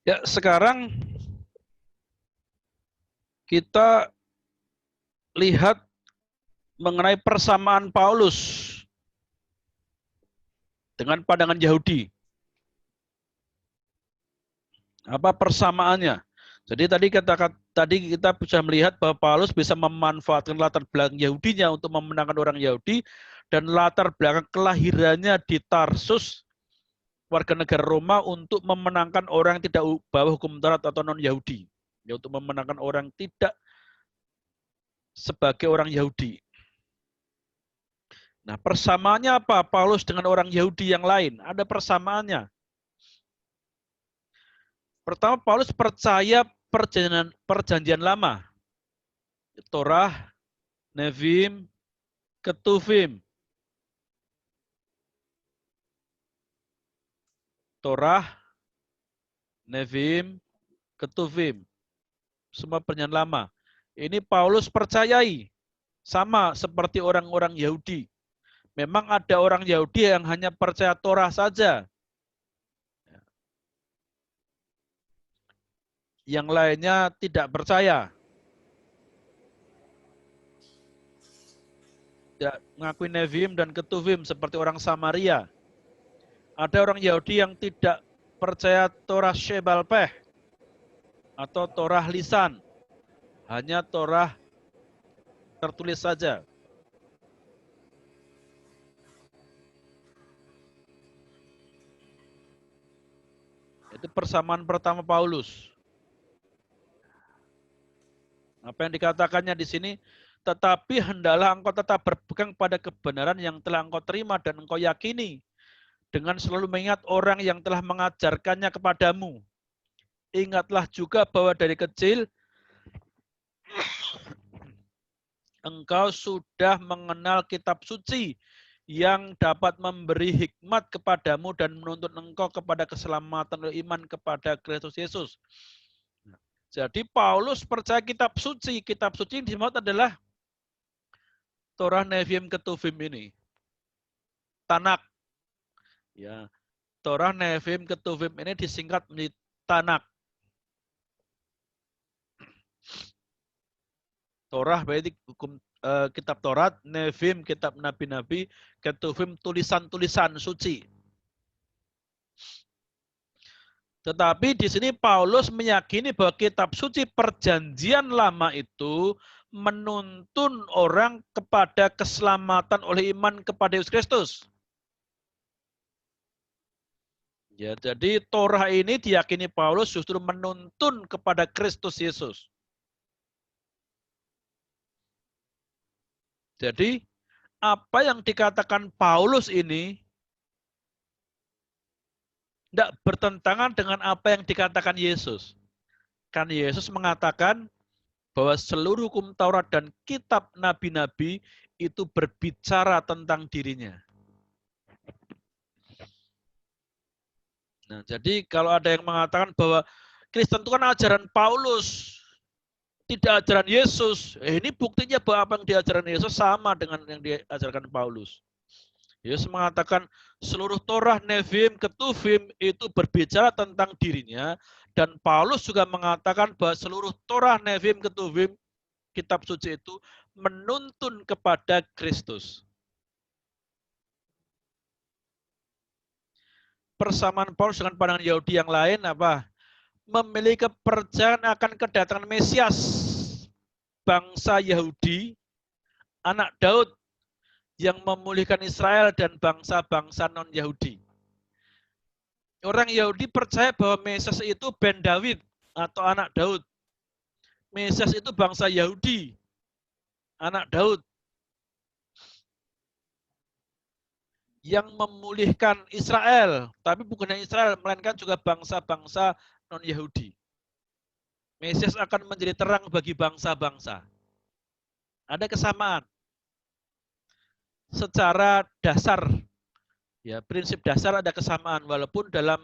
Ya, sekarang kita lihat mengenai persamaan Paulus dengan pandangan Yahudi. Apa persamaannya? Jadi tadi kita bisa melihat bahwa Paulus bisa memanfaatkan latar belakang Yahudinya untuk memenangkan orang Yahudi, dan latar belakang kelahirannya di Tarsus, warga negara Roma, untuk memenangkan orang yang tidak bawah hukum Taurat atau non-Yahudi. Ya, untuk memenangkan orang tidak sebagai orang Yahudi. Nah, persamaannya apa Paulus dengan orang Yahudi yang lain? Ada persamaannya. Pertama, Paulus percaya perjanjian lama. Torah, Nevim, Ketuvim. Torah, Nevim, Ketuvim. Semua perjanjian lama. Ini Paulus percayai. Sama seperti orang-orang Yahudi. Memang ada orang Yahudi yang hanya percaya Torah saja. Yang lainnya tidak percaya. Tidak mengakui Nevim dan Ketuvim seperti orang Samaria. Ada orang Yahudi yang tidak percaya Torah Shebal Peh atau Torah lisan. Hanya Torah tertulis saja. Itu persamaan pertama Paulus. Apa yang dikatakannya di sini? Tetapi hendaklah engkau tetap berpegang pada kebenaran yang telah engkau terima dan engkau yakini, dengan selalu mengingat orang yang telah mengajarkannya kepadamu. Ingatlah juga bahwa dari kecil engkau sudah mengenal kitab suci yang dapat memberi hikmat kepadamu dan menuntun engkau kepada keselamatan oleh iman kepada Kristus Yesus. Jadi Paulus percaya kitab suci. Kitab suci yang dimaksud adalah Torah, Nevim, Ketuvim ini. Tanak. Ya, Torah, Nevim, Ketuvim ini disingkat menjadi Tanak. Torah berarti hukum kitab Taurat, Nevim kitab nabi-nabi, Ketuvim tulisan-tulisan suci. Tetapi di sini Paulus meyakini bahwa kitab suci perjanjian lama itu menuntun orang kepada keselamatan oleh iman kepada Yesus Kristus. Ya, jadi Torah ini diyakini Paulus justru menuntun kepada Kristus Yesus. Jadi apa yang dikatakan Paulus ini tidak bertentangan dengan apa yang dikatakan Yesus. Kan Yesus mengatakan bahwa seluruh hukum Taurat dan kitab nabi-nabi itu berbicara tentang dirinya. Nah, jadi kalau ada yang mengatakan bahwa Kristen itu kan ajaran Paulus, tidak ajaran Yesus, ini buktinya bahwa apa yang diajarkan Yesus sama dengan yang diajarkan Paulus. Yesus mengatakan seluruh Torah, Nevim, Ketuvim itu berbicara tentang dirinya, dan Paulus juga mengatakan bahwa seluruh Torah, Nevim, Ketuvim, kitab suci itu menuntun kepada Kristus. Persamaan Paulus dengan pandangan Yahudi yang lain apa? Memiliki kepercayaan akan kedatangan Mesias, bangsa Yahudi, anak Daud yang memulihkan Israel dan bangsa-bangsa non-Yahudi. Orang Yahudi percaya bahwa Mesias itu Ben Daud atau anak Daud. Mesias itu bangsa Yahudi, anak Daud, yang memulihkan Israel. Tapi bukan hanya Israel, melainkan juga bangsa-bangsa non-Yahudi. Mesias akan menjadi terang bagi bangsa-bangsa. Ada kesamaan. Secara dasar, ya prinsip dasar ada kesamaan, walaupun dalam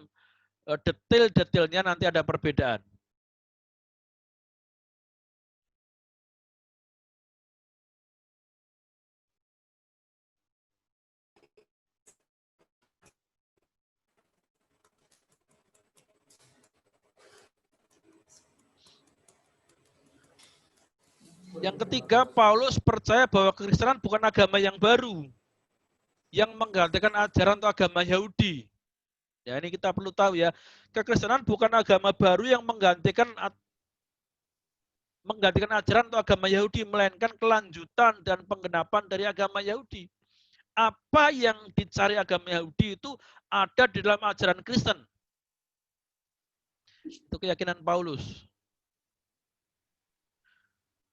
detail-detailnya nanti ada perbedaan. Yang ketiga, Paulus percaya bahwa kekristenan bukan agama yang baru, yang menggantikan ajaran atau agama Yahudi. Ya, ini kita perlu tahu ya, kekristenan bukan agama baru yang menggantikan ajaran atau agama Yahudi, melainkan kelanjutan dan penggenapan dari agama Yahudi. Apa yang dicari agama Yahudi itu ada di dalam ajaran Kristen. Itu keyakinan Paulus.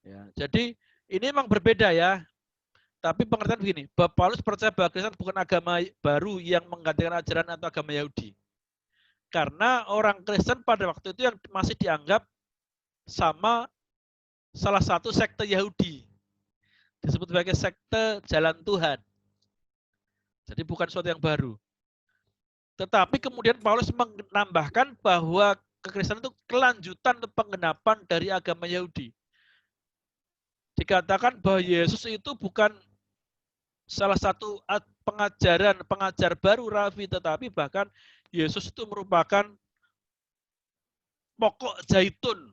Ya, jadi ini memang berbeda ya. Tapi pengertian begini, Paulus percaya bahwa Kristen bukan agama baru yang menggantikan ajaran atau agama Yahudi. Karena orang Kristen pada waktu itu yang masih dianggap sama salah satu sekte Yahudi. Disebut sebagai sekte jalan Tuhan. Jadi bukan sesuatu yang baru. Tetapi kemudian Paulus menambahkan bahwa kekristenan itu kelanjutan atau penggenapan dari agama Yahudi. Dikatakan bahwa Yesus itu bukan salah satu pengajar baru Rafi, tetapi bahkan Yesus itu merupakan pokok zaitun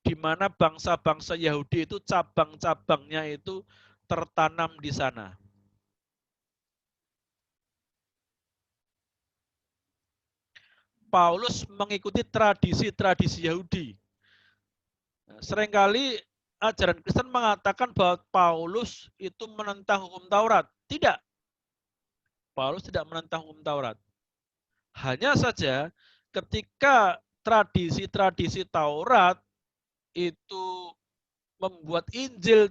di mana bangsa-bangsa Yahudi itu cabang-cabangnya itu tertanam di sana. Paulus mengikuti tradisi-tradisi Yahudi. Seringkali ajaran Kristen mengatakan bahwa Paulus itu menentang hukum Taurat. Tidak. Paulus tidak menentang hukum Taurat. Hanya saja ketika tradisi-tradisi Taurat itu membuat Injil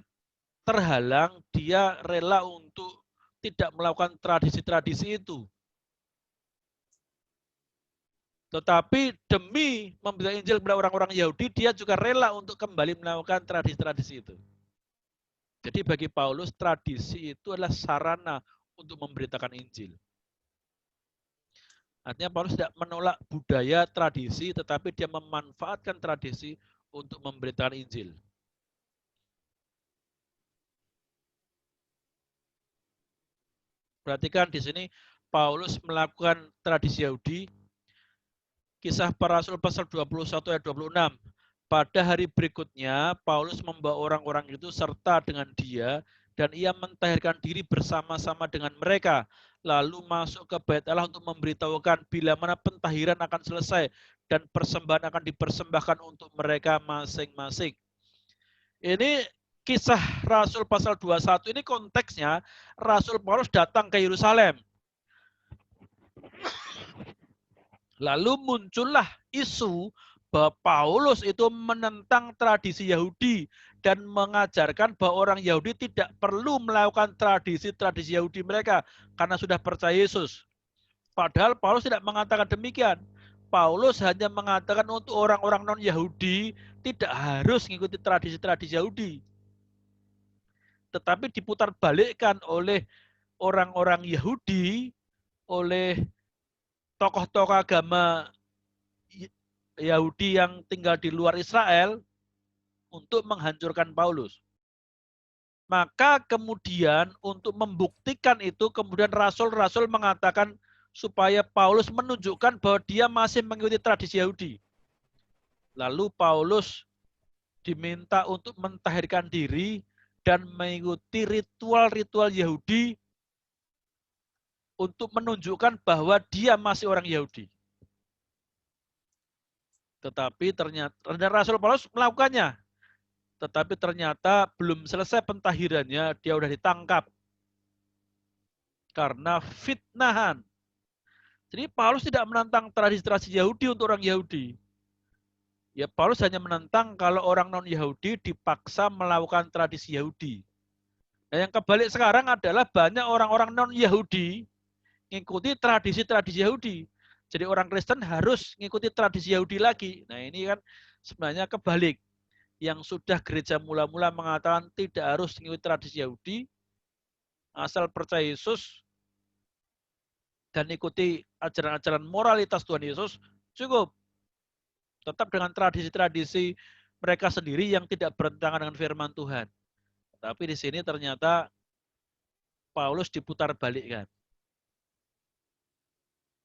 terhalang, dia rela untuk tidak melakukan tradisi-tradisi itu. Tetapi demi memberitakan Injil kepada orang-orang Yahudi, dia juga rela untuk kembali melakukan tradisi-tradisi itu. Jadi bagi Paulus, tradisi itu adalah sarana untuk memberitakan Injil. Artinya Paulus tidak menolak budaya tradisi, tetapi dia memanfaatkan tradisi untuk memberitakan Injil. Perhatikan di sini Paulus melakukan tradisi Yahudi. Kisah Para Rasul pasal 21 ayat 26. Pada hari berikutnya, Paulus membawa orang-orang itu serta dengan dia, dan ia mentahirkan diri bersama-sama dengan mereka, lalu masuk ke bait Allah untuk memberitahukan bila mana pentahiran akan selesai dan persembahan akan dipersembahkan untuk mereka masing-masing. Ini kisah Rasul pasal 21, ini konteksnya Rasul Paulus datang ke Yerusalem. Lalu muncullah isu bahwa Paulus itu menentang tradisi Yahudi dan mengajarkan bahwa orang Yahudi tidak perlu melakukan tradisi-tradisi Yahudi mereka karena sudah percaya Yesus. Padahal Paulus tidak mengatakan demikian. Paulus hanya mengatakan untuk orang-orang non-Yahudi tidak harus mengikuti tradisi-tradisi Yahudi. Tetapi diputar balikkan oleh orang-orang Yahudi, oleh tokoh-tokoh agama Yahudi yang tinggal di luar Israel untuk menghancurkan Paulus. Maka kemudian untuk membuktikan itu, kemudian rasul-rasul mengatakan supaya Paulus menunjukkan bahwa dia masih mengikuti tradisi Yahudi. Lalu Paulus diminta untuk mentahirkan diri dan mengikuti ritual-ritual Yahudi untuk menunjukkan bahwa dia masih orang Yahudi. Tetapi ternyata Rasul Paulus melakukannya. Tetapi ternyata belum selesai pentahirannya, dia sudah ditangkap. Karena fitnahan. Jadi Paulus tidak menentang tradisi-tradisi Yahudi untuk orang Yahudi. Ya Paulus hanya menentang kalau orang non-Yahudi dipaksa melakukan tradisi Yahudi. Nah, yang kebalik sekarang adalah banyak orang-orang non-Yahudi mengikuti tradisi-tradisi Yahudi. Jadi orang Kristen harus mengikuti tradisi Yahudi lagi. Nah ini kan sebenarnya kebalik. Yang sudah gereja mula-mula mengatakan tidak harus mengikuti tradisi Yahudi, asal percaya Yesus dan ikuti ajaran-ajaran moralitas Tuhan Yesus, cukup. Tetap dengan tradisi-tradisi mereka sendiri yang tidak bertentangan dengan firman Tuhan. Tapi di sini ternyata Paulus diputar balikkan.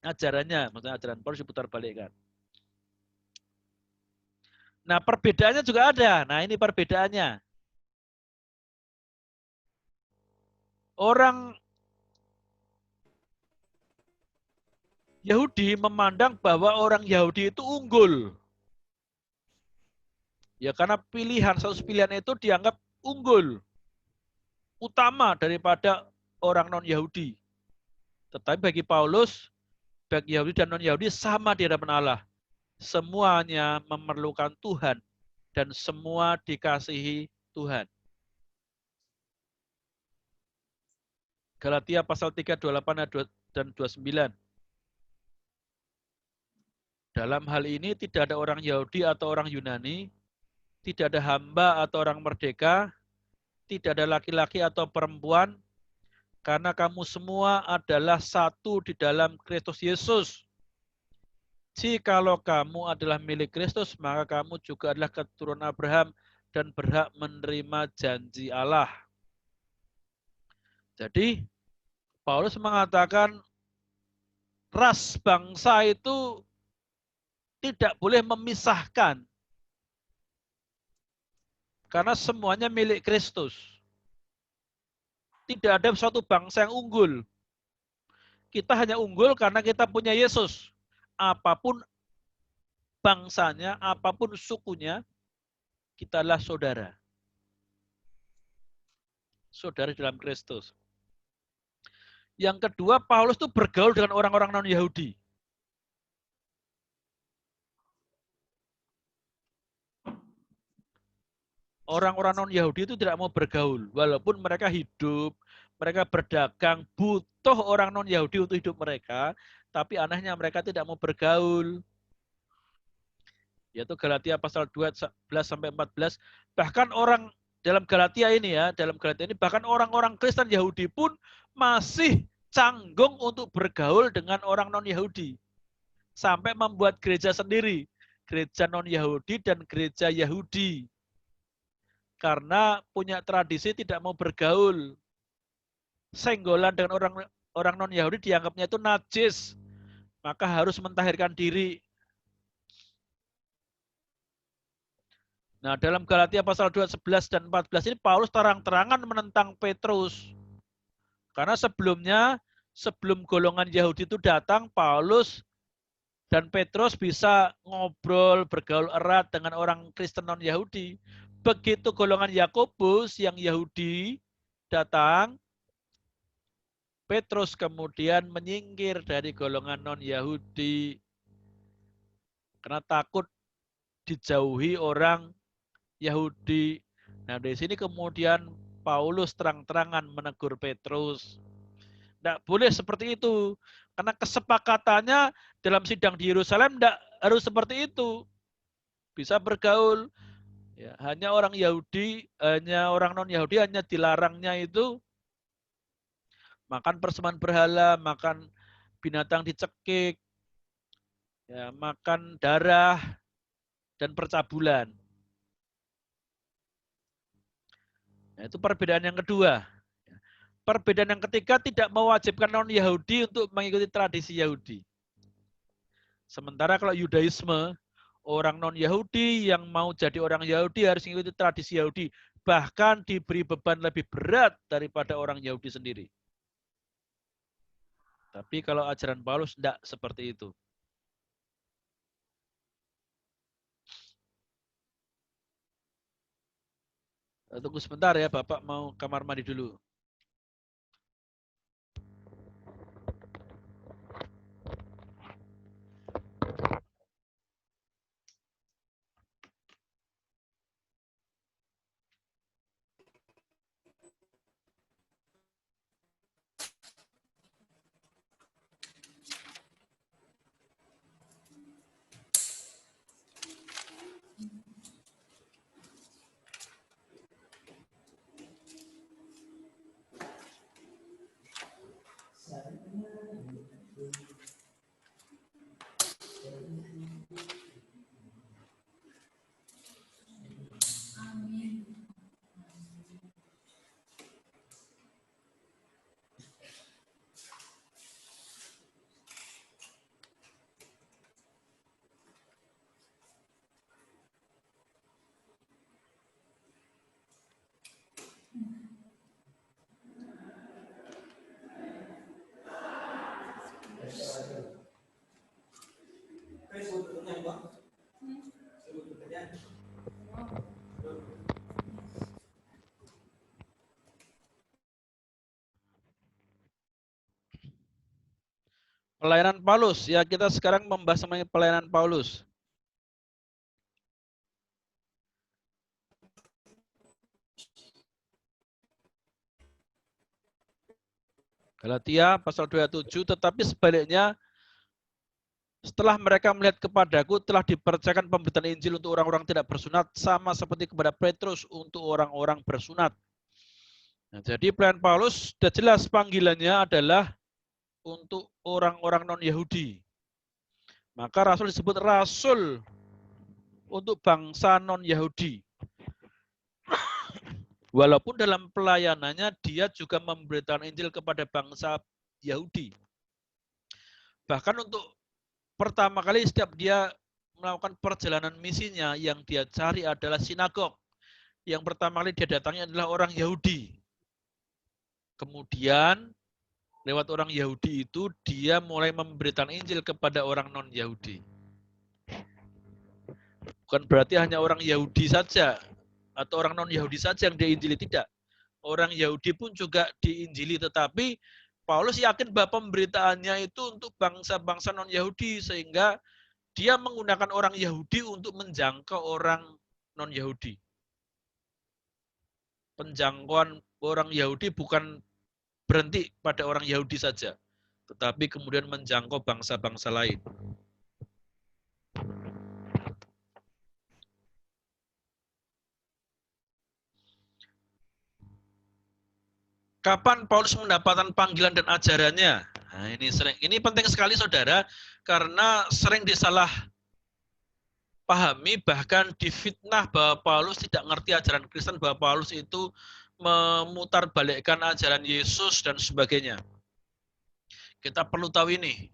Ajarannya, maksudnya ajaran Paulus diputar balikkan. Nah, perbedaannya juga ada. Nah, ini perbedaannya. Orang Yahudi memandang bahwa orang Yahudi itu unggul. Ya, karena status pilihan itu dianggap unggul. Utama daripada orang non-Yahudi. Tetapi bagi Paulus, baik Yahudi dan non-Yahudi sama di hadapan Allah. Semuanya memerlukan Tuhan dan semua dikasihi Tuhan. Galatia pasal 3, 28 dan 29. Dalam hal ini tidak ada orang Yahudi atau orang Yunani, tidak ada hamba atau orang merdeka, tidak ada laki-laki atau perempuan, karena kamu semua adalah satu di dalam Kristus Yesus. Jikalau kamu adalah milik Kristus, maka kamu juga adalah keturunan Abraham dan berhak menerima janji Allah. Jadi, Paulus mengatakan ras bangsa itu tidak boleh memisahkan. Karena semuanya milik Kristus. Tidak ada suatu bangsa yang unggul. Kita hanya unggul karena kita punya Yesus. Apapun bangsanya, apapun sukunya, kita adalah saudara. Saudara dalam Kristus. Yang kedua, Paulus itu bergaul dengan orang-orang non-Yahudi. Orang-orang non-Yahudi itu tidak mau bergaul. Walaupun mereka hidup, mereka berdagang, butuh orang non-Yahudi untuk hidup mereka, tapi anehnya mereka tidak mau bergaul. Yaitu Galatia pasal 2, 11-14. Bahkan orang dalam Galatia ini bahkan orang-orang Kristen Yahudi pun masih canggung untuk bergaul dengan orang non-Yahudi. Sampai membuat gereja sendiri. Gereja non-Yahudi dan gereja Yahudi. Karena punya tradisi tidak mau bergaul. Senggolan dengan orang non-Yahudi dianggapnya itu najis. Maka harus mentahirkan diri. Nah, dalam Galatia pasal 2, 11 dan 14 ini Paulus terang-terangan menentang Petrus. Karena sebelum golongan Yahudi itu datang, Paulus dan Petrus bisa ngobrol, bergaul erat dengan orang Kristen non-Yahudi. Begitu golongan Yakobus yang Yahudi datang, Petrus kemudian menyingkir dari golongan non-Yahudi karena takut dijauhi orang Yahudi. Nah, di sini kemudian Paulus terang-terangan menegur Petrus. Tidak boleh seperti itu. Karena kesepakatannya dalam sidang di Yerusalem tidak harus seperti itu. Bisa bergaul. Ya, hanya orang Yahudi, hanya orang non-Yahudi hanya dilarangnya itu makan persembahan berhala, makan binatang dicekik, ya, makan darah, dan percabulan. Nah, itu perbedaan yang kedua. Perbedaan yang ketiga tidak mewajibkan non-Yahudi untuk mengikuti tradisi Yahudi. Sementara kalau Yudaisme, orang non-Yahudi yang mau jadi orang Yahudi harus mengikuti tradisi Yahudi. Bahkan diberi beban lebih berat daripada orang Yahudi sendiri. Tapi kalau ajaran Paulus tidak seperti itu. Tunggu sebentar ya, Bapak mau kamar mandi dulu. pelayanan Paulus. Ya, kita sekarang membahas mengenai pelayanan Paulus. Galatia pasal 27, tetapi sebaliknya setelah mereka melihat kepadaku telah dipercayakan pemberitaan Injil untuk orang-orang tidak bersunat sama seperti kepada Petrus untuk orang-orang bersunat. Nah, jadi pelayan Paulus sudah jelas panggilannya adalah untuk orang-orang non-Yahudi. Maka Rasul disebut Rasul untuk bangsa non-Yahudi. Walaupun dalam pelayanannya dia juga memberitakan Injil kepada bangsa Yahudi. Bahkan untuk pertama kali setiap dia melakukan perjalanan misinya, yang dia cari adalah sinagog. Yang pertama kali dia datangi adalah orang Yahudi. Kemudian lewat orang Yahudi itu dia mulai memberitakan Injil kepada orang non-Yahudi. Bukan berarti hanya orang Yahudi saja atau orang non-Yahudi saja yang diinjili, tidak. Orang Yahudi pun juga diinjili, tetapi Paulus yakin bahwa pemberitaannya itu untuk bangsa-bangsa non-Yahudi, sehingga dia menggunakan orang Yahudi untuk menjangkau orang non-Yahudi. Penjangkauan orang Yahudi bukan berhenti pada orang Yahudi saja, tetapi kemudian menjangkau bangsa-bangsa lain. Kapan Paulus mendapatkan panggilan dan ajarannya? Nah, ini penting sekali saudara, karena sering disalah pahami, bahkan difitnah bahwa Paulus tidak ngerti ajaran Kristen, bahwa Paulus itu memutarbalikkan ajaran Yesus dan sebagainya. Kita perlu tahu ini.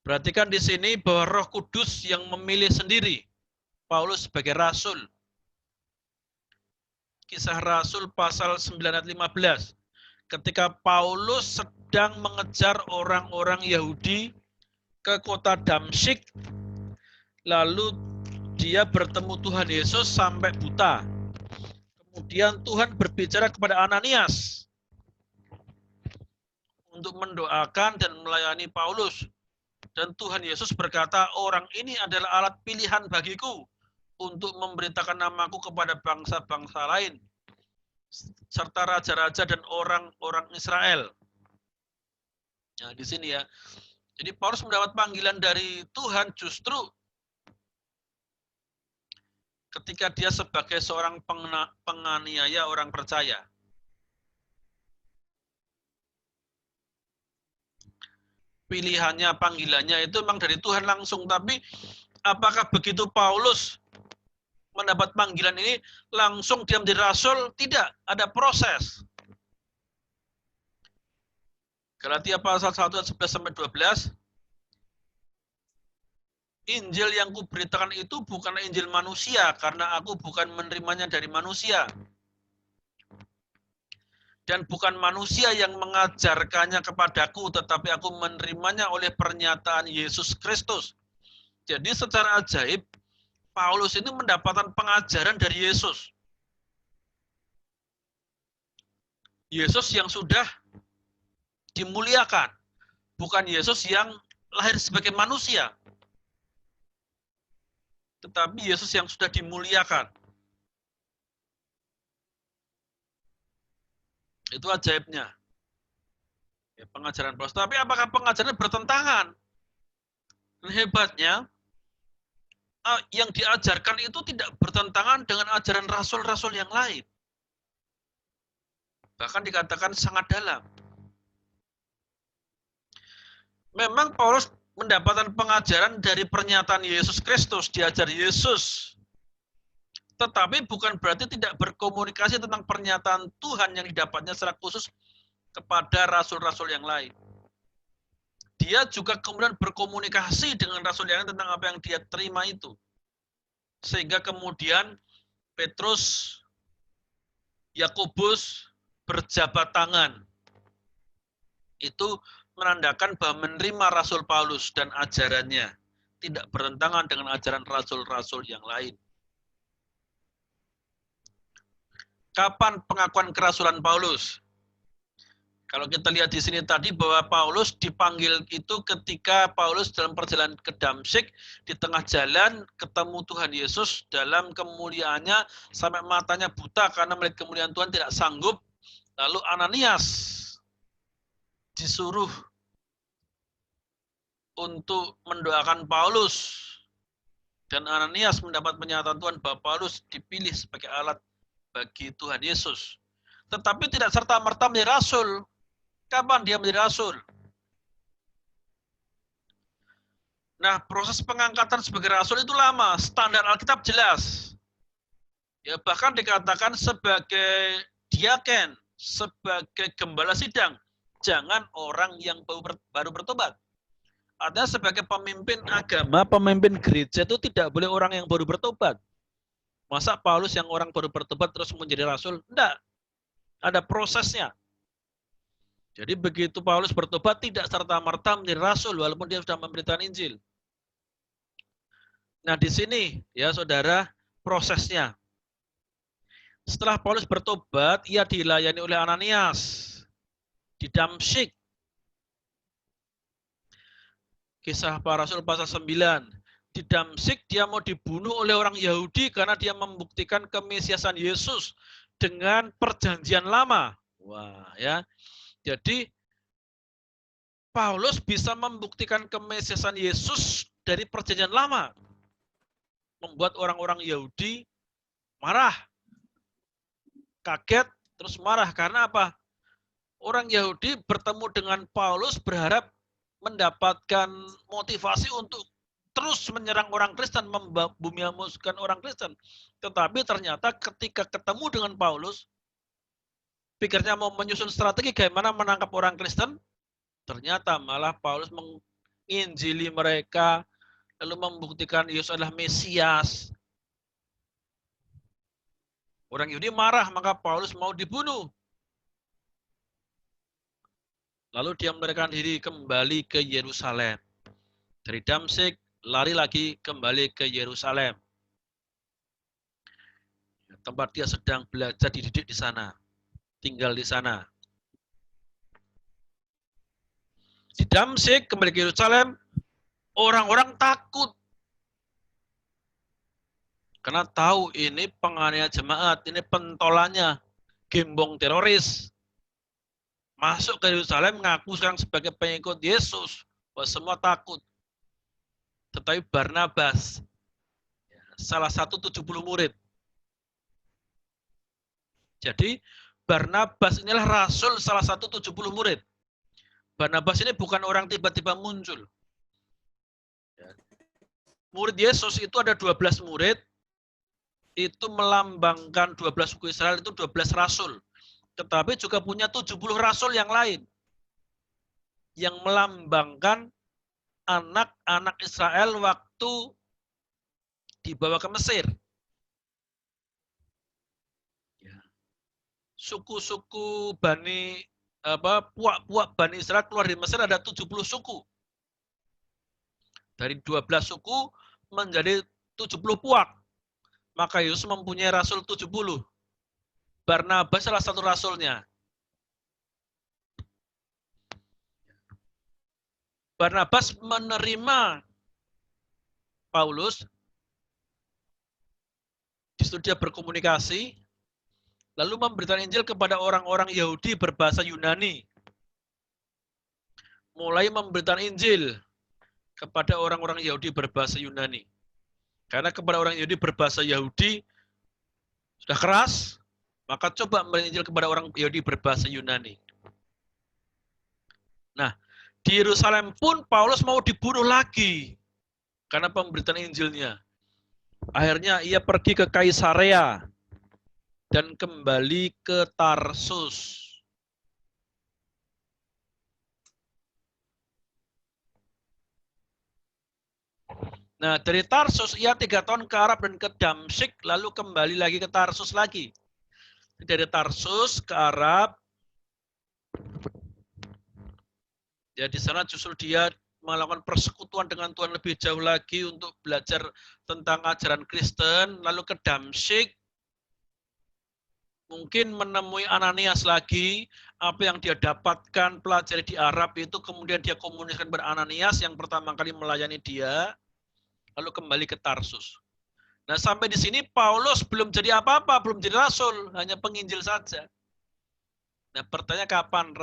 Perhatikan di sini bahwa Roh Kudus yang memilih sendiri Paulus sebagai rasul. Kisah Rasul pasal 9 ayat 15. Ketika Paulus sedang mengejar orang-orang Yahudi ke kota Damsyik, lalu dia bertemu Tuhan Yesus sampai buta. Kemudian Tuhan berbicara kepada Ananias untuk mendoakan dan melayani Paulus. Dan Tuhan Yesus berkata, orang ini adalah alat pilihan bagiku untuk memberitakan namaku kepada bangsa-bangsa lain, serta raja-raja dan orang-orang Israel. Nah, di sini ya. Jadi Paulus mendapat panggilan dari Tuhan justru ketika dia sebagai seorang penganiaya orang percaya. Pilihannya, panggilannya itu memang dari Tuhan langsung, tapi apakah begitu Paulus mendapat panggilan ini langsung dia menjadi rasul? Tidak, ada proses. Galatia pasal 1 ayat 11 sampai 12. Injil yang kuberitakan itu bukan Injil manusia, karena aku bukan menerimanya dari manusia. Dan bukan manusia yang mengajarkannya kepadaku, tetapi aku menerimanya oleh pernyataan Yesus Kristus. Jadi secara ajaib, Paulus ini mendapatkan pengajaran dari Yesus. Yesus yang sudah dimuliakan, bukan Yesus yang lahir sebagai manusia, tetapi Yesus yang sudah dimuliakan. Itu ajaibnya. Ya, pengajaran Paulus. Tapi apakah pengajarannya bertentangan? Dan hebatnya, yang diajarkan itu tidak bertentangan dengan ajaran rasul-rasul yang lain. Bahkan dikatakan sangat dalam. Memang Paulus mendapatkan pengajaran dari pernyataan Yesus Kristus, diajar Yesus. Tetapi bukan berarti tidak berkomunikasi tentang pernyataan Tuhan yang didapatnya secara khusus kepada rasul-rasul yang lain. Dia juga kemudian berkomunikasi dengan rasul yang lain tentang apa yang dia terima itu. Sehingga kemudian Petrus, Yakobus berjabat tangan. Itu menandakan bahwa menerima Rasul Paulus dan ajarannya tidak bertentangan dengan ajaran rasul-rasul yang lain. Kapan pengakuan kerasulan Paulus? Kalau kita lihat di sini tadi bahwa Paulus dipanggil itu ketika Paulus dalam perjalanan ke Damsyik, di tengah jalan ketemu Tuhan Yesus dalam kemuliaannya sampai matanya buta karena melihat kemuliaan Tuhan tidak sanggup. Lalu Ananias disuruh untuk mendoakan Paulus. Dan Ananias mendapat pernyataan Tuhan bahwa Paulus dipilih sebagai alat bagi Tuhan Yesus. Tetapi tidak serta-merta menjadi rasul. Kapan dia menjadi rasul? Nah, proses pengangkatan sebagai rasul itu lama. Standar Alkitab jelas. Ya, bahkan dikatakan sebagai diaken, sebagai gembala sidang. Jangan orang yang baru bertobat. Artinya sebagai pemimpin agama, pemimpin gereja itu tidak boleh orang yang baru bertobat. Masa Paulus yang orang baru bertobat terus menjadi rasul? Tidak. Ada prosesnya. Jadi begitu Paulus bertobat tidak serta-merta menjadi rasul walaupun dia sudah memberitakan Injil. Nah di sini ya saudara prosesnya. Setelah Paulus bertobat, ia dilayani oleh Ananias di Damsyik. Kisah Para Rasul pasal 9. Di Damsyik dia mau dibunuh oleh orang Yahudi karena dia membuktikan kemesiasan Yesus dengan perjanjian lama. Wah ya. Jadi Paulus bisa membuktikan kemesiasan Yesus dari perjanjian lama. Membuat orang-orang Yahudi marah. Kaget, terus marah. Karena apa? Orang Yahudi bertemu dengan Paulus berharap mendapatkan motivasi untuk terus menyerang orang Kristen, membumiamuskan orang Kristen. Tetapi ternyata ketika ketemu dengan Paulus, pikirnya mau menyusun strategi bagaimana menangkap orang Kristen, ternyata malah Paulus menginjili mereka, lalu membuktikan Yesus adalah Mesias. Orang Yahudi marah, maka Paulus mau dibunuh. Lalu dia melarikan diri kembali ke Yerusalem. Dari Damsyik, lari lagi kembali ke Yerusalem. Tempat dia sedang belajar dididik di sana. Tinggal di sana. Di Damsyik, kembali ke Yerusalem, orang-orang takut. Karena tahu ini penganiaya jemaat, ini pentolannya, gembong teroris. Masuk ke Yerusalem, mengaku sekarang sebagai pengikut Yesus. Wah, semua takut. Tetapi Barnabas, salah satu 70 murid. Jadi Barnabas inilah rasul salah satu 70 murid. Barnabas ini bukan orang tiba-tiba muncul. Murid Yesus itu ada 12 murid, itu melambangkan 12 suku Israel, itu 12 rasul. Tetapi juga punya 70 rasul yang lain. Yang melambangkan anak-anak Israel waktu dibawa ke Mesir. Suku-suku puak-puak Bani Israel keluar dari Mesir ada 70 suku. Dari 12 suku menjadi 70 puak. Maka Yesus mempunyai rasul 70. Barnabas salah satu rasulnya. Barnabas menerima Paulus. Di situ dia berkomunikasi. Lalu memberitakan Injil kepada orang-orang Yahudi berbahasa Yunani. Mulai memberitakan Injil kepada orang-orang Yahudi berbahasa Yunani. Karena kepada orang Yahudi berbahasa Yahudi sudah keras, maka coba memberitakan Injil kepada orang Yahudi berbahasa Yunani. Nah, di Yerusalem pun Paulus mau dibunuh lagi karena pemberitaan Injilnya. Akhirnya ia pergi ke Kaisarea dan kembali ke Tarsus. Nah, dari Tarsus ia 3 tahun ke Arab dan ke Damsyik, lalu kembali lagi ke Tarsus lagi. Dari Tarsus ke Arab, ya di sana justru dia melakukan persekutuan dengan Tuhan lebih jauh lagi untuk belajar tentang ajaran Kristen, lalu ke Damsyik, mungkin menemui Ananias lagi, apa yang dia dapatkan pelajari di Arab itu kemudian dia komunikasikan kepada Ananias yang pertama kali melayani dia, lalu kembali ke Tarsus. Nah, sampai di sini Paulus belum jadi apa-apa, belum jadi rasul, hanya penginjil saja. Nah, pertanyaan kapan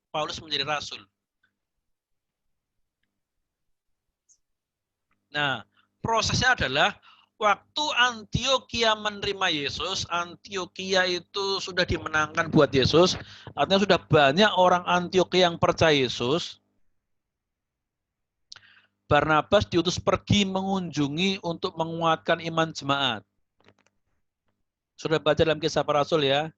Paulus menjadi rasul? Nah, prosesnya adalah waktu Antioquia menerima Yesus, Antioquia itu sudah dimenangkan buat Yesus, artinya sudah banyak orang Antioquia yang percaya Yesus. Barnabas diutus pergi mengunjungi untuk menguatkan iman jemaat. Sudah baca dalam Kisah Para Rasul ya.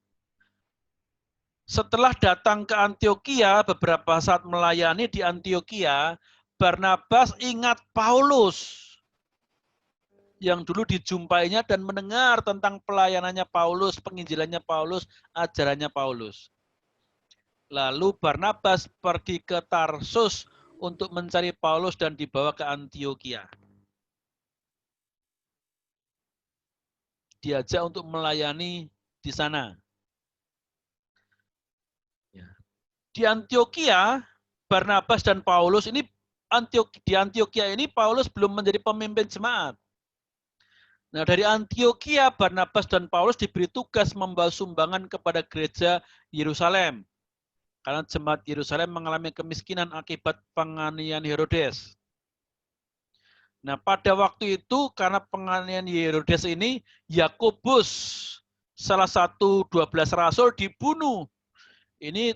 Setelah datang ke Antioquia, beberapa saat melayani di Antioquia, Barnabas ingat Paulus yang dulu dijumpainya dan mendengar tentang pelayanannya Paulus, penginjilannya Paulus, ajarannya Paulus. Lalu Barnabas pergi ke Tarsus untuk mencari Paulus dan dibawa ke Antioquia. Diajak untuk melayani di sana. Di Antioquia, Barnabas dan Paulus ini di Antioquia ini Paulus belum menjadi pemimpin jemaat. Nah, dari Antioquia, Barnabas dan Paulus diberi tugas membawa sumbangan kepada gereja Yerusalem. Karena jemaat Yerusalem mengalami kemiskinan akibat penganiayaan Herodes. Nah, pada waktu itu karena penganiayaan Herodes ini, Yakobus, salah satu 12 rasul dibunuh. Ini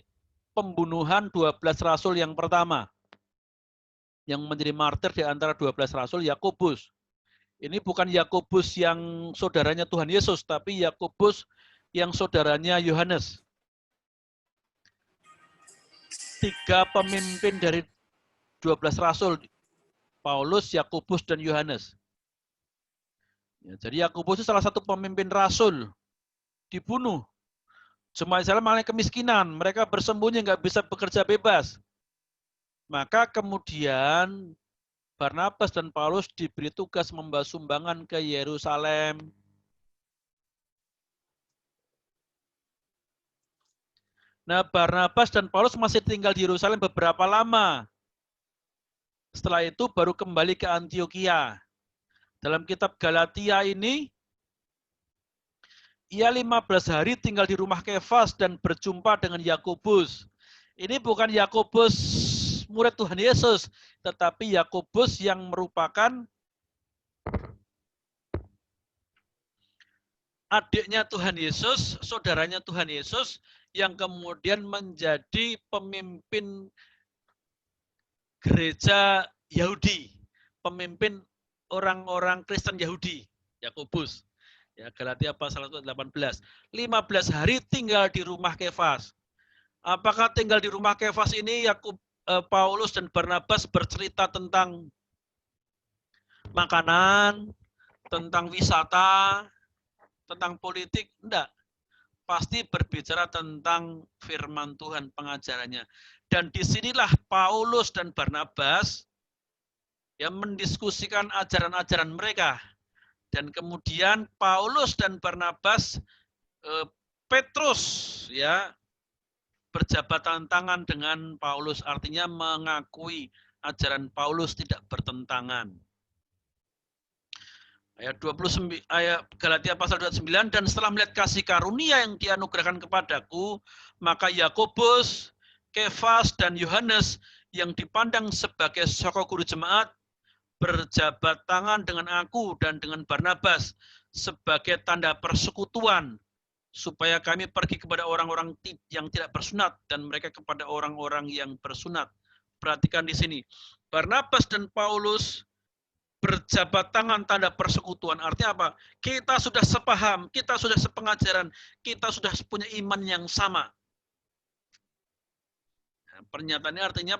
pembunuhan 12 rasul yang pertama. Yang menjadi martir di antara 12 rasul, Yakobus. Ini bukan Yakobus yang saudaranya Tuhan Yesus, tapi Yakobus yang saudaranya Yohanes. 3 pemimpin dari 12 rasul, Paulus, Yakobus, dan Yohanes. Ya, jadi Yakobus itu salah satu pemimpin rasul, dibunuh. Jemaat Israel mengalami kemiskinan, mereka bersembunyi, nggak bisa bekerja bebas. Maka kemudian Barnabas dan Paulus diberi tugas membawa sumbangan ke Yerusalem. Nah, Barnabas dan Paulus masih tinggal di Yerusalem beberapa lama. Setelah itu baru kembali ke Antioquia. Dalam kitab Galatia ini, ia 15 hari tinggal di rumah Kefas dan berjumpa dengan Yakobus. Ini bukan Yakobus murid Tuhan Yesus, tetapi Yakobus yang merupakan adiknya Tuhan Yesus, saudaranya Tuhan Yesus, yang kemudian menjadi pemimpin gereja Yahudi, pemimpin orang-orang Kristen Yahudi, Yakobus. Ya, Galatia pasal 18. 15 hari tinggal di rumah Kefas. Apakah tinggal di rumah Kefas ini Paulus dan Barnabas bercerita tentang makanan, tentang wisata, tentang politik? Enggak. Pasti berbicara tentang firman Tuhan, pengajarannya. Dan disinilah Paulus dan Barnabas yang mendiskusikan ajaran-ajaran mereka. Dan kemudian Paulus dan Barnabas, Petrus ya berjabatan tangan dengan Paulus, artinya mengakui ajaran Paulus tidak bertentangan. Ayat 29, ayat Galatia pasal 29, dan setelah melihat kasih karunia yang dianugerahkan kepadaku, maka Yakobus, Kefas, dan Yohanes yang dipandang sebagai sokok guru jemaat berjabat tangan dengan aku dan dengan Barnabas sebagai tanda persekutuan, supaya kami pergi kepada orang-orang yang tidak bersunat dan mereka kepada orang-orang yang bersunat. Perhatikan di sini, Barnabas dan Paulus berjabat tangan tanda persekutuan. Artinya apa? Kita sudah sepaham, kita sudah sepengajaran, kita sudah punya iman yang sama. Nah, pernyataannya artinya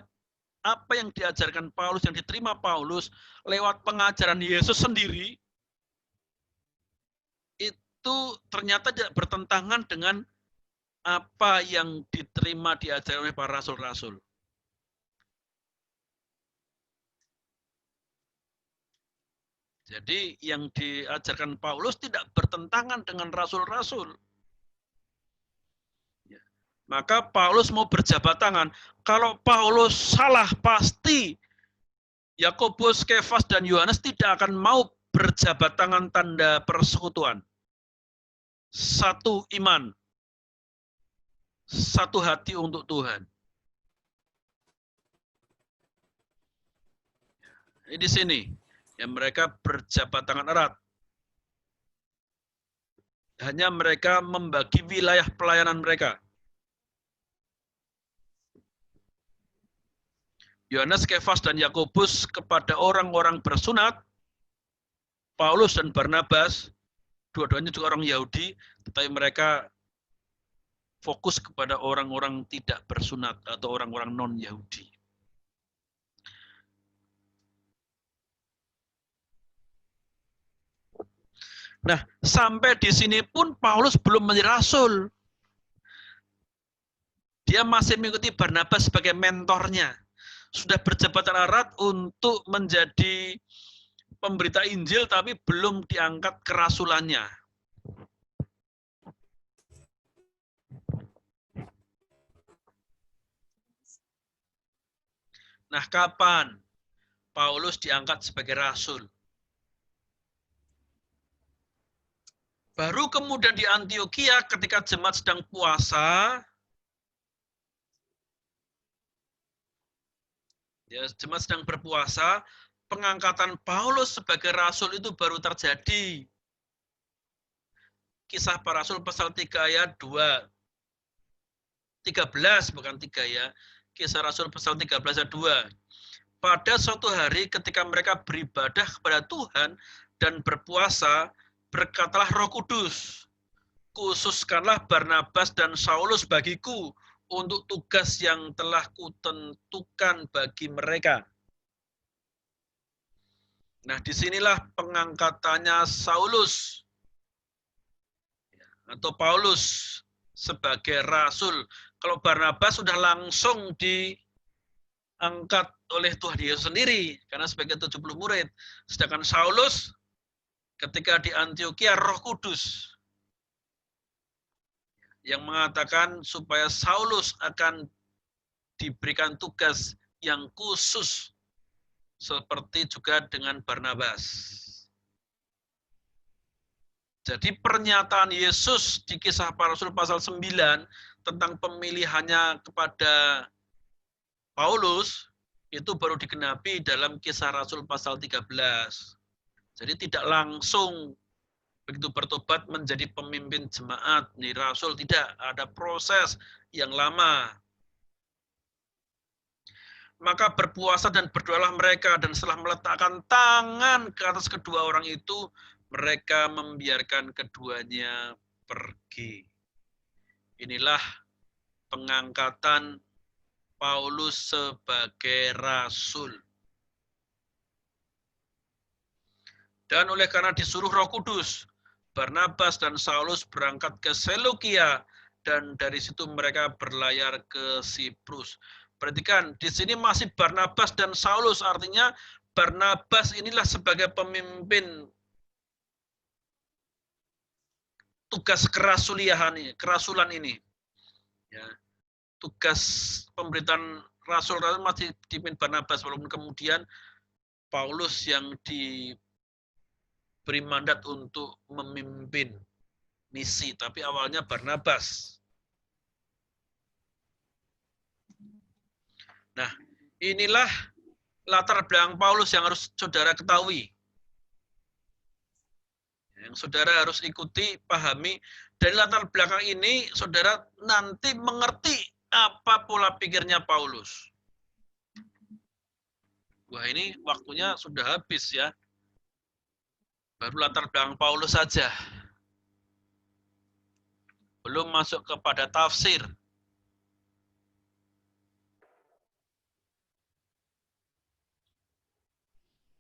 apa yang diajarkan Paulus, yang diterima Paulus lewat pengajaran Yesus sendiri, itu ternyata tidak bertentangan dengan apa yang diterima diajarkan oleh para rasul-rasul. Jadi yang diajarkan Paulus tidak bertentangan dengan rasul-rasul. Maka Paulus mau berjabat tangan. Kalau Paulus salah, pasti Yakobus, Kefas, dan Yohanes tidak akan mau berjabat tangan tanda persekutuan. Satu iman, satu hati untuk Tuhan. Ini di sini, yang mereka berjabat tangan erat. Hanya mereka membagi wilayah pelayanan mereka. Yohanes, Kefas, dan Yakobus kepada orang-orang bersunat. Paulus dan Barnabas, dua-duanya juga orang Yahudi, tetapi mereka fokus kepada orang-orang tidak bersunat atau orang-orang non-Yahudi. Nah, sampai di sini pun Paulus belum menjadi rasul. Dia masih mengikuti Barnabas sebagai mentornya. Sudah berjabatan erat untuk menjadi pemberita Injil, tapi belum diangkat kerasulannya. Nah, kapan Paulus diangkat sebagai rasul? Baru kemudian di Antioquia ketika jemaat sedang puasa, ya, jemaat sedang berpuasa, pengangkatan Paulus sebagai rasul itu baru terjadi. Kisah para Rasul pasal 3 ayat 2. 13 bukan 3 ya. Kisah Rasul pasal 13 ayat 2. Pada suatu hari ketika mereka beribadah kepada Tuhan dan berpuasa, berkatalah Roh Kudus, khususkanlah Barnabas dan Saulus bagiku untuk tugas yang telah kutentukan bagi mereka. Nah, disinilah pengangkatannya Saulus atau Paulus sebagai rasul. Kalau Barnabas sudah langsung diangkat oleh Tuhan Yesus sendiri karena sebagai 70 murid. Sedangkan Saulus ketika di Antioquia Roh Kudus yang mengatakan supaya Saulus akan diberikan tugas yang khusus seperti juga dengan Barnabas. Jadi pernyataan Yesus di Kisah Para Rasul pasal 9 tentang pemilihannya kepada Paulus itu baru digenapi dalam Kisah Rasul pasal 13. Jadi tidak langsung begitu bertobat menjadi pemimpin jemaat, nih rasul, tidak, ada proses yang lama. Maka berpuasa dan berdoalah mereka, dan setelah meletakkan tangan ke atas kedua orang itu, mereka membiarkan keduanya pergi. Inilah pengangkatan Paulus sebagai rasul. Dan oleh karena disuruh Roh Kudus, Barnabas dan Saulus berangkat ke Seleukia, dan dari situ mereka berlayar ke Siprus. Perhatikan, di sini masih Barnabas dan Saulus, artinya Barnabas inilah sebagai pemimpin tugas kerasulan ini. Ya, tugas pemberitaan rasul masih dipimpin Barnabas, walaupun kemudian Paulus yang diberi mandat untuk memimpin misi, tapi awalnya Barnabas. Nah, inilah latar belakang Paulus yang harus saudara ketahui. Yang saudara harus ikuti, pahami. Dari latar belakang ini, saudara nanti mengerti apa pola pikirnya Paulus. Wah, ini waktunya sudah habis ya. Baru latar belakang Paulus saja. Belum masuk kepada tafsir.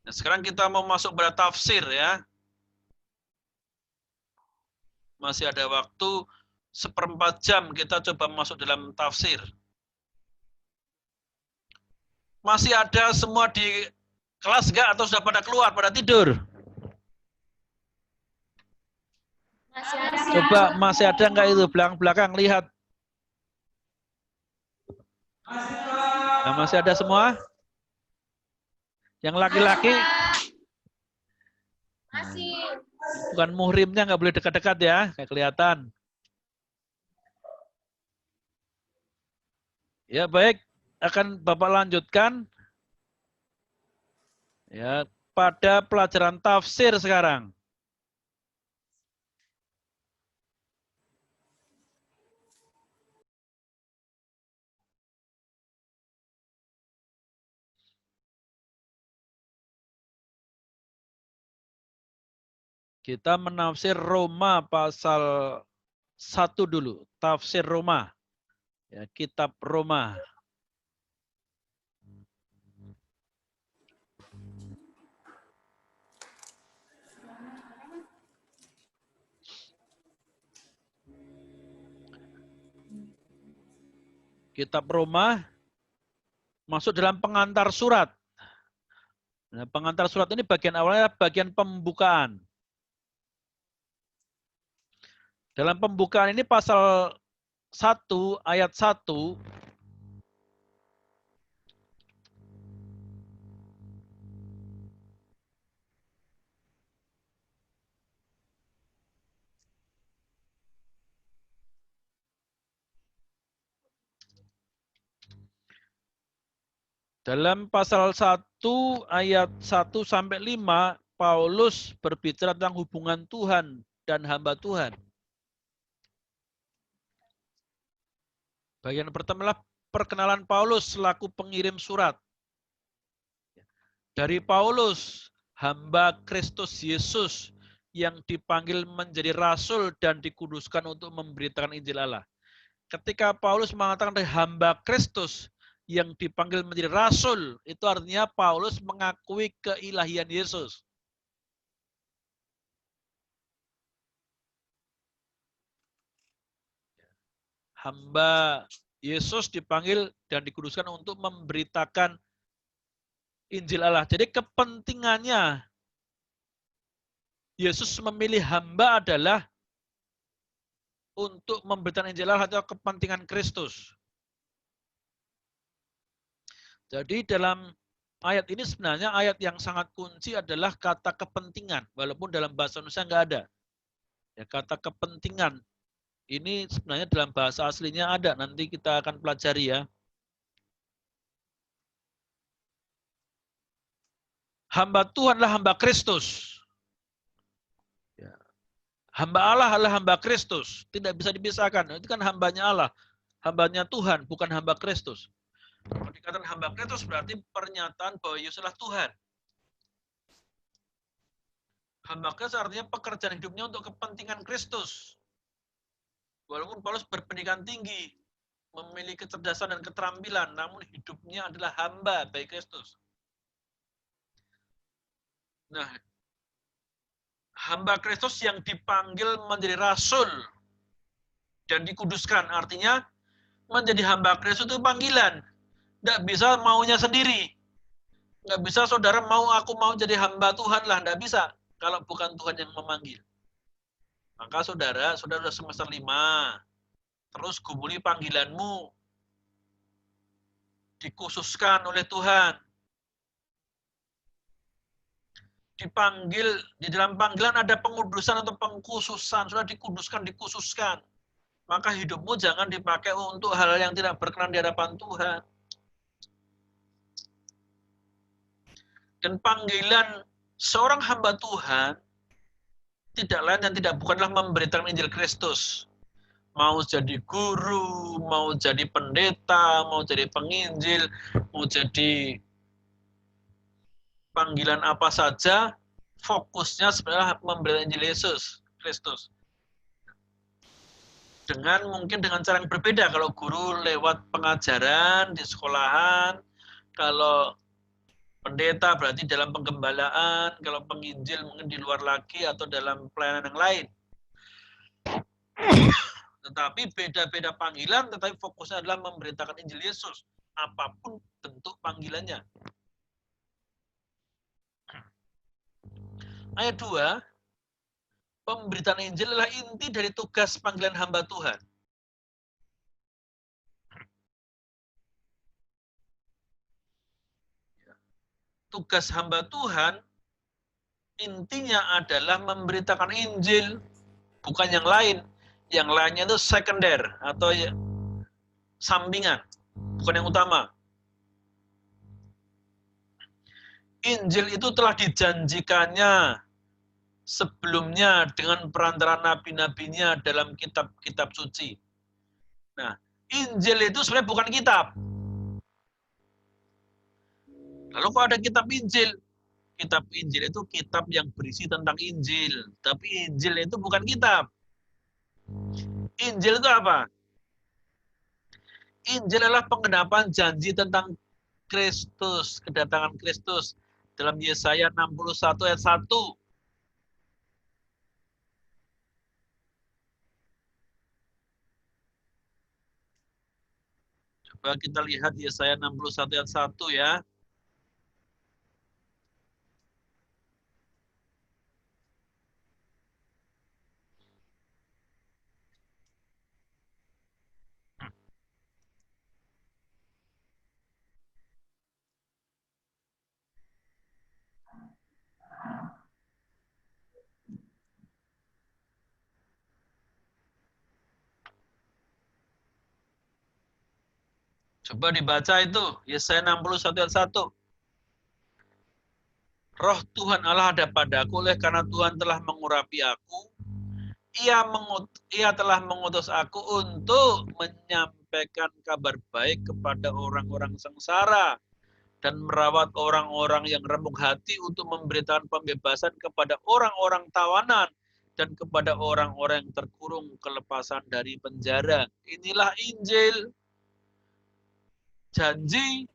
Nah, sekarang kita mau masuk pada tafsir ya. Masih ada waktu 1/4 jam kita coba masuk dalam tafsir. Masih ada semua di kelas enggak atau sudah pada keluar, pada tidur? Masih ada. Coba masih ada enggak itu belakang-belakang lihat. Nah, masih ada semua? Yang laki-laki? Masih. Bukan muhrimnya, nggak boleh dekat-dekat ya, kayak kelihatan. Ya baik, akan Bapak lanjutkan ya pada pelajaran tafsir sekarang. Kita menafsir Roma pasal 1 dulu, tafsir Roma. Ya, kitab Roma. Kitab Roma masuk dalam pengantar surat. Nah, pengantar surat ini bagian awalnya bagian pembukaan. Dalam pembukaan ini pasal 1 ayat 1 dalam pasal 1 ayat 1 sampai 5 Paulus berbicara tentang hubungan Tuhan dan hamba Tuhan. Bagian pertama adalah perkenalan Paulus selaku pengirim surat. Dari Paulus, hamba Kristus Yesus yang dipanggil menjadi rasul dan dikuduskan untuk memberitakan Injil Allah. Ketika Paulus mengatakan dari hamba Kristus yang dipanggil menjadi rasul, itu artinya Paulus mengakui keilahian Yesus. Hamba Yesus dipanggil dan dikuduskan untuk memberitakan Injil Allah. Jadi kepentingannya Yesus memilih hamba adalah untuk memberitakan Injil Allah atau kepentingan Kristus. Jadi dalam ayat ini sebenarnya ayat yang sangat kunci adalah kata kepentingan, walaupun dalam bahasa Indonesia nggak ada. Ya, kata kepentingan ini sebenarnya dalam bahasa aslinya ada, nanti kita akan pelajari ya. Hamba Tuhan adalah hamba Kristus. Ya. Hamba Allah adalah hamba Kristus, tidak bisa dipisahkan. Itu kan hambanya Allah, hambanya Tuhan, bukan hamba Kristus. Kalau dikatakan hamba Kristus berarti pernyataan bahwa Yesus adalah Tuhan. Hamba Kristus artinya pekerjaan hidupnya untuk kepentingan Kristus. Walaupun Paulus berpendidikan tinggi, memiliki kecerdasan dan keterampilan, namun hidupnya adalah hamba bagi Kristus. Nah, hamba Kristus yang dipanggil menjadi rasul dan dikuduskan, artinya menjadi hamba Kristus itu panggilan. Nggak bisa maunya sendiri. Nggak bisa saudara mau aku mau jadi hamba Tuhan lah, nggak bisa kalau bukan Tuhan yang memanggil. Maka saudara sudah semester 5, terus gumuli panggilanmu, dikhususkan oleh Tuhan. Dipanggil, di dalam panggilan ada pengudusan atau pengkhususan, sudah dikuduskan, dikhususkan. Maka hidupmu jangan dipakai untuk hal yang tidak berkenan di hadapan Tuhan. Dan panggilan seorang hamba Tuhan tidak lain dan tidak bukanlah memberitakan Injil Kristus. Mau jadi guru, mau jadi pendeta, mau jadi penginjil, mau jadi panggilan apa saja, fokusnya sebenarnya memberitakan Injil Yesus Kristus. Mungkin dengan cara yang berbeda. Kalau guru lewat pengajaran di sekolahan, kalau pendeta berarti dalam penggembalaan, kalau penginjil mungkin di luar lagi atau dalam pelayanan yang lain. Tetapi beda-beda panggilan, tetapi fokusnya adalah memberitakan Injil Yesus, apapun bentuk panggilannya. Ayat 2, pemberitaan Injil adalah inti dari tugas panggilan hamba Tuhan. tugas hamba Tuhan intinya adalah memberitakan Injil, bukan yang lain. Yang lainnya itu sekunder atau sampingan, bukan yang utama. Injil itu telah dijanjikannya sebelumnya dengan perantara nabi-nabinya dalam kitab-kitab suci. Nah, Injil itu sebenarnya bukan kitab. Lalu kalau ada kitab Injil itu kitab yang berisi tentang Injil. Tapi Injil itu bukan kitab. Injil itu apa? Injil adalah penggenapan janji tentang Kristus, kedatangan Kristus. Dalam Yesaya 61 ayat 1. Coba kita lihat Yesaya 61 ayat 1 ya. Coba dibaca itu, Yesaya 61 ayat 1. Roh Tuhan Allah ada padaku, oleh karena Tuhan telah mengurapi aku. Ia telah mengutus aku untuk menyampaikan kabar baik kepada orang-orang sengsara dan merawat orang-orang yang remuk hati, untuk memberitakan pembebasan kepada orang-orang tawanan dan kepada orang-orang yang terkurung kelepasan dari penjara. Inilah Injil. Janji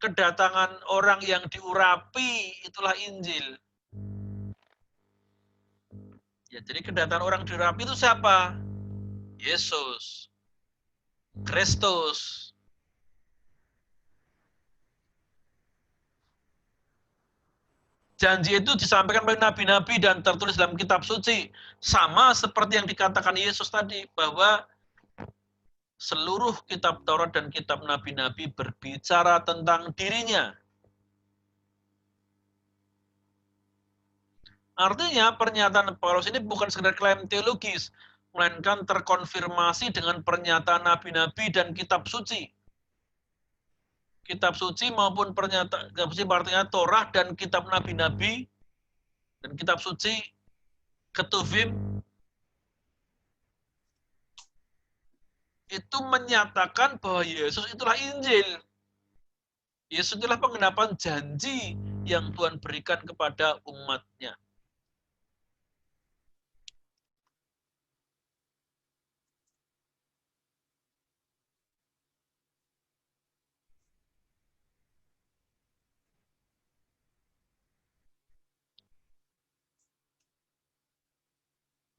kedatangan orang yang diurapi, itulah Injil. Ya, jadi kedatangan orang diurapi itu siapa? Yesus, Kristus. Janji itu disampaikan oleh nabi-nabi dan tertulis dalam kitab suci. Sama seperti yang dikatakan Yesus tadi, bahwa seluruh kitab Taurat dan kitab nabi-nabi berbicara tentang dirinya. Artinya pernyataan Paulus ini bukan sekedar klaim teologis, melainkan terkonfirmasi dengan pernyataan nabi-nabi dan kitab suci. Kitab suci maupun pernyataan, kitab suci artinya Torah dan kitab nabi-nabi, dan kitab suci, Ketuvim, itu menyatakan bahwa Yesus itulah Injil. Yesus itulah penggenapan janji yang Tuhan berikan kepada umatnya.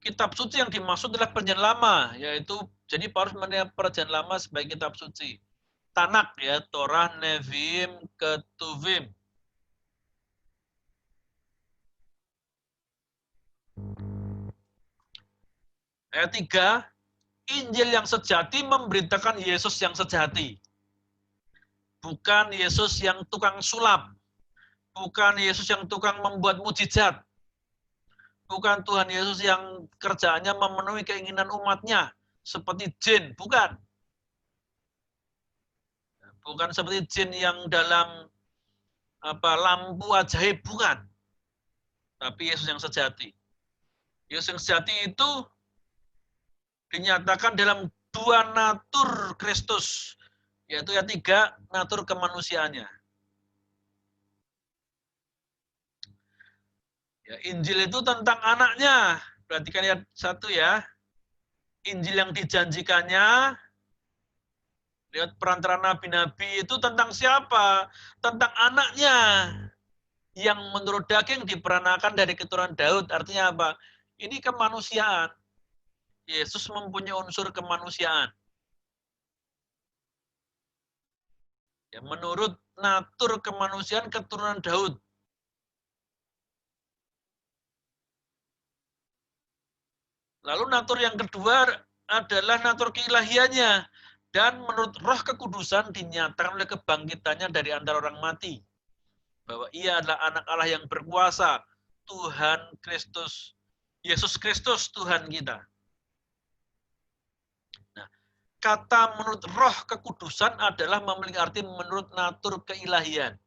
Kitab suci yang dimaksud adalah perjanjian lama, yaitu jadi Paulus menilai perjanjian lama sebagai kitab suci. Tanak ya, Torah, Neviim, Ketuvim. Ayat 3, Injil yang sejati memberitakan Yesus yang sejati. Bukan Yesus yang tukang sulap. Bukan Yesus yang tukang membuat mujizat. Bukan Tuhan Yesus yang kerjaannya memenuhi keinginan umatnya, seperti jin, bukan. Bukan seperti jin yang dalam lampu ajaib, bukan. Tapi Yesus yang sejati. Yesus yang sejati itu dinyatakan dalam dua natur Kristus, yaitu yang 3, natur kemanusiaannya. Ya, Injil itu tentang anaknya. Perhatikan ayat 1 ya. Injil yang dijanjikannya lewat perantara nabi-nabi itu tentang siapa? Tentang anaknya yang menurut daging diperanakan dari keturunan Daud. Artinya apa? Ini kemanusiaan. Yesus mempunyai unsur kemanusiaan. Ya, menurut natur kemanusiaan keturunan Daud. Lalu natur yang kedua adalah natur keilahiannya. Dan menurut roh kekudusan dinyatakan oleh kebangkitannya dari antara orang mati. bahwa ia adalah anak Allah yang berkuasa, Tuhan Kristus, Yesus Kristus Tuhan kita. Nah, kata menurut roh kekudusan adalah memiliki arti menurut natur keilahian.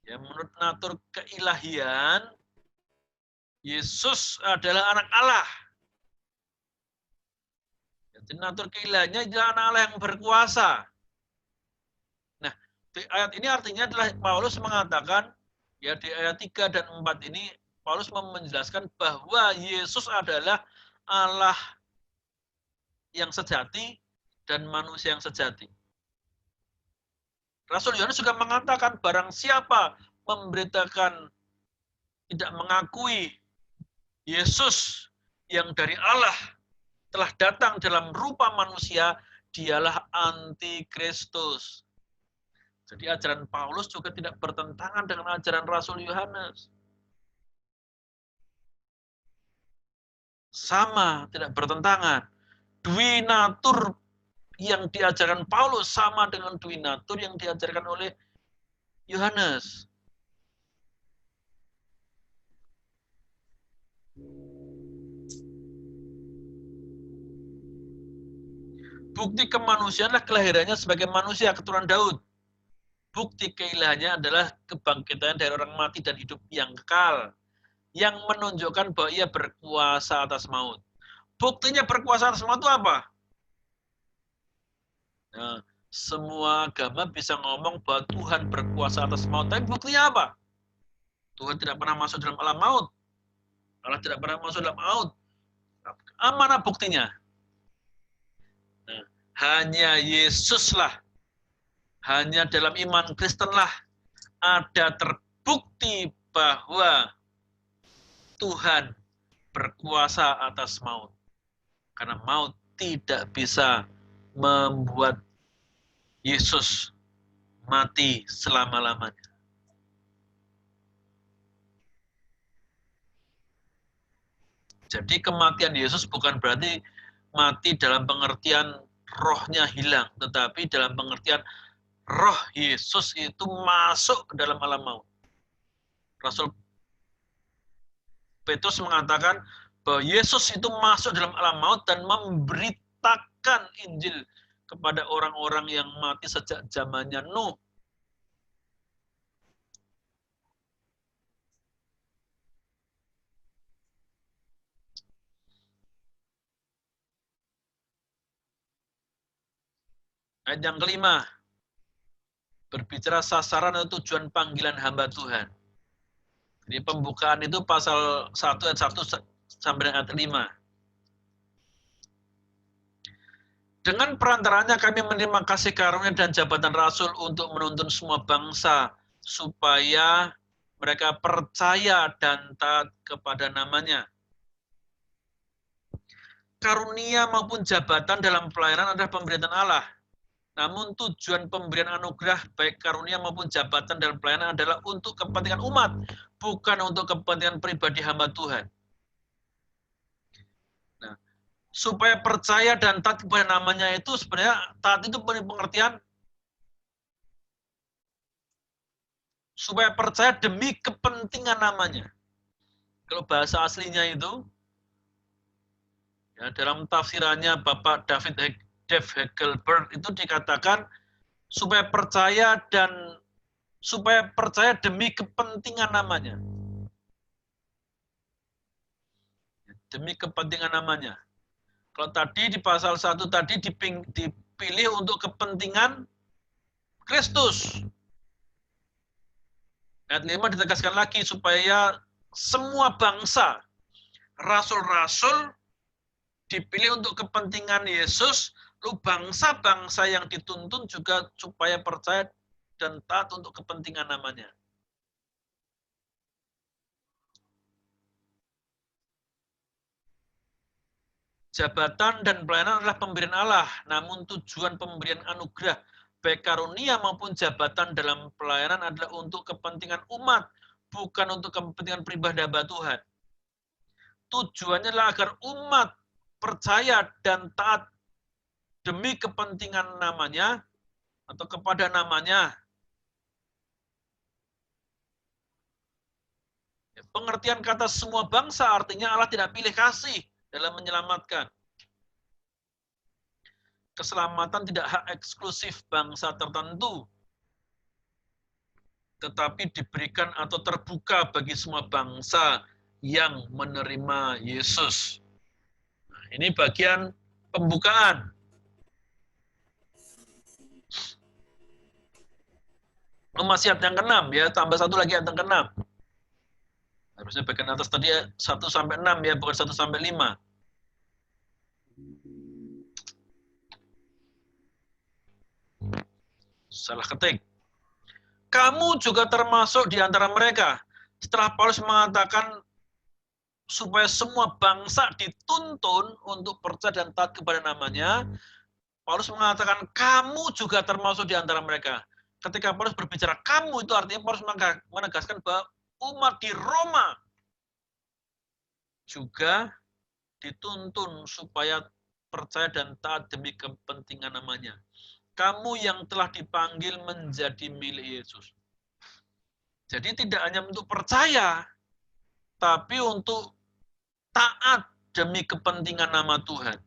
Ya, menurut natur keilahian, Yesus adalah anak Allah. Jadi natur keilahiannya adalah anak Allah yang berkuasa. Nah, di ayat ini artinya adalah Paulus mengatakan, ya di ayat 3 dan 4 ini, Paulus menjelaskan bahwa Yesus adalah Allah yang sejati dan manusia yang sejati. Rasul Yohanes juga mengatakan barang siapa memberitakan tidak mengakui Yesus yang dari Allah telah datang dalam rupa manusia, dialah antikristus. Jadi ajaran Paulus juga tidak bertentangan dengan ajaran Rasul Yohanes. Sama, tidak bertentangan. Dwi natur yang diajarkan Paulus sama dengan dwi natur yang diajarkan oleh Yohanes. Bukti kemanusiaan adalah kelahirannya sebagai manusia keturunan Daud. Bukti keilahiannya adalah kebangkitan dari orang mati dan hidup yang kekal, yang menunjukkan bahwa ia berkuasa atas maut. Buktinya berkuasa atas maut itu apa? Nah, semua agama bisa ngomong bahwa Tuhan berkuasa atas maut, tapi buktinya apa? Tuhan tidak pernah masuk dalam alam maut. Allah tidak pernah masuk dalam maut. Mana buktinya? Nah, hanya Yesuslah, hanya dalam iman Kristenlah ada terbukti bahwa Tuhan berkuasa atas maut. Karena maut tidak bisa membuat Yesus mati selama-lamanya. Jadi kematian Yesus bukan berarti mati dalam pengertian rohnya hilang, tetapi dalam pengertian roh Yesus itu masuk ke dalam alam maut. Rasul Petrus mengatakan bahwa Yesus itu masuk dalam alam maut dan memberitakan Injil kepada orang-orang yang mati sejak zamannya Nuh. Ayat yang kelima, berbicara sasaran atau tujuan panggilan hamba Tuhan. Jadi pembukaan itu pasal 1 ayat 1 sampai ayat 5. Dengan perantaranya kami menerima kasih karunia dan jabatan rasul untuk menuntun semua bangsa supaya mereka percaya dan taat kepada namanya. Karunia maupun jabatan dalam pelayanan adalah pemberian Allah. Namun tujuan pemberian anugerah baik karunia maupun jabatan dalam pelayanan adalah untuk kepentingan umat, bukan untuk kepentingan pribadi hamba Tuhan. Nah, supaya percaya dan taat kepada namanya itu sebenarnya taat itu pengertian supaya percaya demi kepentingan namanya. Kalau bahasa aslinya itu, ya, dalam tafsirannya Bapak Dave Hagelberg itu dikatakan supaya percaya demi kepentingan namanya. Demi kepentingan namanya. Kalau tadi di pasal 1 tadi dipilih untuk kepentingan Kristus. Ayat 5 ditegaskan lagi supaya semua bangsa, rasul-rasul dipilih untuk kepentingan Yesus, lalu bangsa-bangsa yang dituntun juga supaya percaya dan taat untuk kepentingan namanya. Jabatan dan pelayanan adalah pemberian Allah, namun tujuan pemberian anugerah, baik karunia maupun jabatan dalam pelayanan adalah untuk kepentingan umat, bukan untuk kepentingan pribadi hamba Tuhan. Tujuannya adalah agar umat percaya dan taat demi kepentingan namanya, atau kepada namanya. Pengertian kata semua bangsa artinya Allah tidak pilih kasih dalam menyelamatkan. Keselamatan tidak hak eksklusif bangsa tertentu, tetapi diberikan atau terbuka bagi semua bangsa yang menerima Yesus. Nah, ini bagian pembukaan. Masih ayat yang ke-6 ya, tambah satu lagi ayat yang ke-6. Harusnya bagian atas tadi 1-6 ya, bukan 1-5. Salah ketik. Kamu juga termasuk di antara mereka. Setelah Paulus mengatakan supaya semua bangsa dituntun untuk percaya dan taat kepada namanya, Paulus mengatakan kamu juga termasuk di antara mereka. Ketika Paulus berbicara kamu, itu artinya Paulus menegaskan bahwa umat di Roma juga dituntun supaya percaya dan taat demi kepentingan namanya. Kamu yang telah dipanggil menjadi milik Yesus. Jadi tidak hanya untuk percaya, tapi untuk taat demi kepentingan nama Tuhan.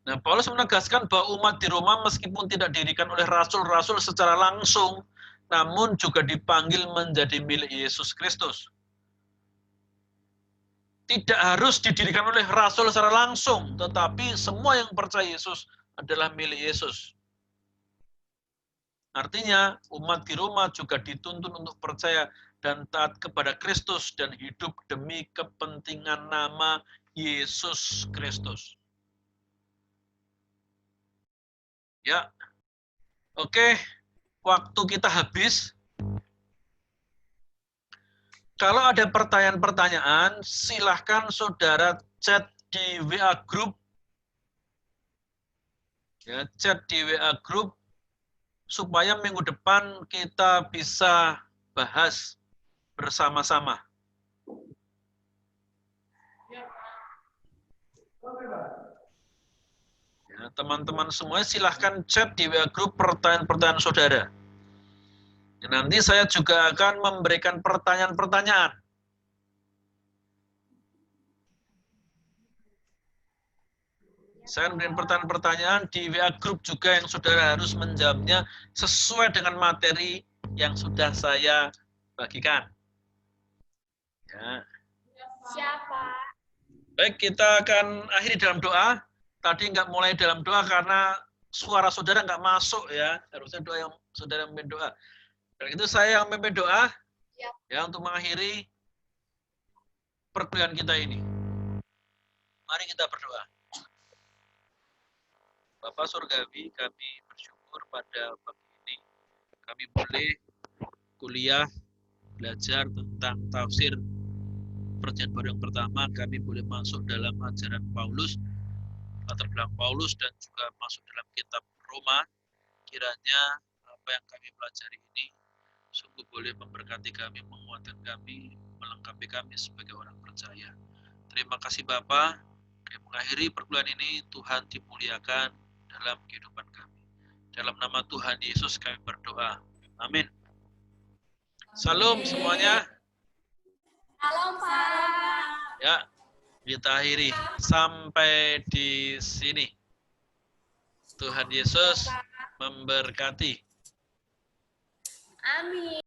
Nah, Paulus menegaskan bahwa umat di Roma meskipun tidak didirikan oleh rasul-rasul secara langsung, namun juga dipanggil menjadi milik Yesus Kristus. Tidak harus didirikan oleh rasul secara langsung, tetapi semua yang percaya Yesus adalah milik Yesus. Artinya, umat di Roma juga dituntun untuk percaya dan taat kepada Kristus dan hidup demi kepentingan nama Yesus Kristus. Ya, oke, waktu kita habis. Kalau ada pertanyaan-pertanyaan, silahkan saudara chat di WA Group. Ya, chat di WA Group supaya minggu depan kita bisa bahas bersama-sama. Ya, teman-teman semuanya silahkan chat di WA Group pertanyaan-pertanyaan saudara. Nanti saya juga akan memberikan pertanyaan-pertanyaan. Saya memberikan pertanyaan-pertanyaan di WA Group juga yang saudara harus menjawabnya sesuai dengan materi yang sudah saya bagikan. Ya. Siapa? Baik, kita akan akhiri dalam doa. Tadi nggak mulai dalam doa karena suara saudara nggak masuk ya. Harusnya doa yang saudara memimpin doa. Dan itu saya yang memimpin doa ya untuk mengakhiri perkuliahan kita ini. Mari kita berdoa. Bapak Surgawi, kami bersyukur pada pagi ini kami boleh kuliah belajar tentang tafsir Perjanjian Baru yang pertama. Kami boleh masuk dalam ajaran Paulus, latar belakang Paulus, dan juga masuk dalam kitab Roma. Kiranya apa yang kami pelajari ini sungguh boleh memberkati kami, menguatkan kami, melengkapi kami sebagai orang percaya. Terima kasih Bapak. Kami mengakhiri perkuliahan ini, Tuhan dimuliakan dalam kehidupan kami. Dalam nama Tuhan Yesus kami berdoa. Amin. Salam semuanya. Salam Pak. Ya, kita akhiri sampai di sini. Tuhan Yesus memberkati. Amin.